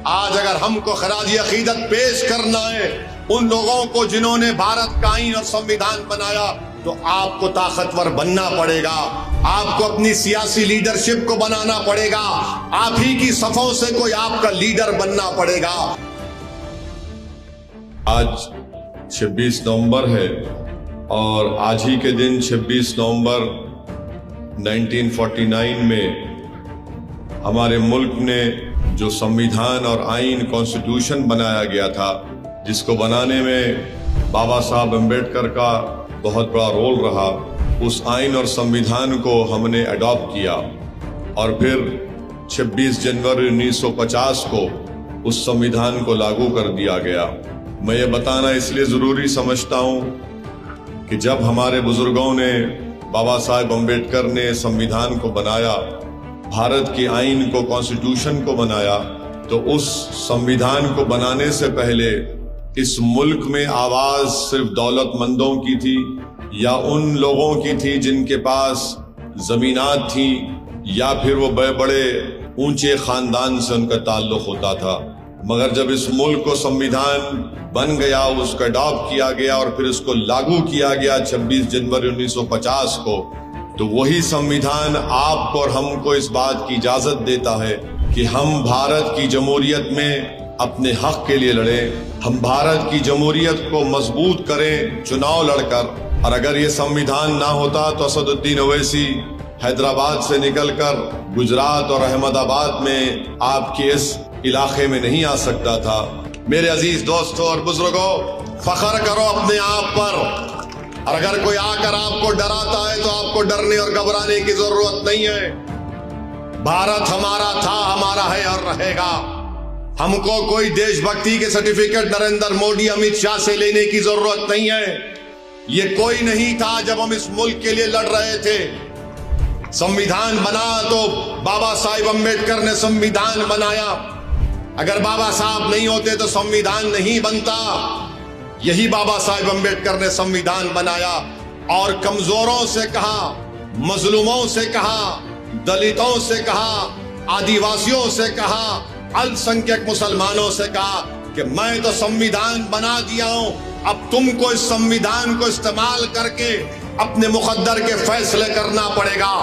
आज अगर हमको खराज अकीदत पेश करना है उन लोगों को जिन्होंने भारत का आईन और संविधान बनाया, तो आपको ताकतवर बनना पड़ेगा, आपको अपनी सियासी लीडरशिप को बनाना पड़ेगा, आप ही की सफों से कोई आपका लीडर बनना पड़ेगा। आज 26 नवंबर है और आज ही के दिन 26 नवंबर 1949 में हमारे मुल्क ने जो संविधान और आईन कॉन्स्टिट्यूशन बनाया गया था, जिसको बनाने में बाबा साहब अम्बेडकर का बहुत बड़ा रोल रहा, उस आईन और संविधान को हमने अडॉप्ट किया और फिर 26 जनवरी 1950 को उस संविधान को लागू कर दिया गया। मैं ये बताना इसलिए ज़रूरी समझता हूँ कि जब हमारे बुजुर्गों ने, बाबा साहब अम्बेडकर ने संविधान को बनाया, भारत के आईन को, कॉन्स्टिट्यूशन को बनाया, तो उस संविधान को बनाने से पहले इस मुल्क में आवाज सिर्फ दौलतमंदों की थी या उन लोगों की थी जिनके पास जमीनात थी या फिर वो बड़े बड़े ऊंचे खानदान से उनका ताल्लुक होता था। मगर जब इस मुल्क को संविधान बन गया, उसका अडॉप्ट किया गया और फिर उसको लागू किया गया 26 जनवरी 1950 को, तो वही संविधान आपको और हमको इस बात की इजाजत देता है कि हम भारत की जमहूरियत में अपने हक के लिए लड़ें, हम भारत की जमहूरियत को मजबूत करें चुनाव लड़कर। और अगर ये संविधान ना होता तो असदुद्दीन ओवैसी हैदराबाद से निकलकर गुजरात और अहमदाबाद में आपके इस इलाके में नहीं आ सकता था। मेरे अजीज दोस्तों और बुजुर्गों, फख्र करो अपने आप पर, और अगर कोई आकर आपको डराता है तो आपको डरने और घबराने की जरूरत नहीं है। भारत हमारा था, हमारा है और रहेगा। हमको कोई देशभक्ति के सर्टिफिकेट नरेंद्र मोदी, अमित शाह से लेने की जरूरत नहीं है। ये कोई नहीं था जब हम इस मुल्क के लिए लड़ रहे थे। संविधान बना तो बाबा साहब अम्बेडकर ने संविधान बनाया। अगर बाबा साहब नहीं होते तो संविधान नहीं बनता। यही बाबा साहब अम्बेडकर ने संविधान बनाया और कमजोरों से कहा, मजलूमों से कहा, दलितों से कहा, आदिवासियों से कहा, अल्पसंख्यक मुसलमानों से कहा कि मैं तो संविधान बना दिया हूं, अब तुमको इस संविधान को इस्तेमाल करके अपने मुकद्दर के फैसले करना पड़ेगा,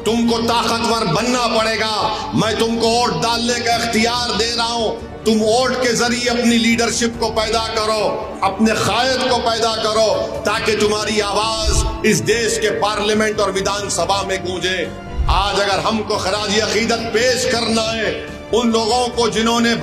तुमको ताकतवर बनना पड़ेगा। मैं तुमको वोट डालने का इख्तियार दे रहा हूं, तुम वोट के जरिए अपनी लीडरशिप को पैदा करो, अपने कायद को पैदा करो, ताकि तुम्हारी आवाज इस देश के पार्लियामेंट और विधानसभा में गूंजे। आज अगर हमको खराज अकीदत पेश करना है उन लोगों को जिन्होंने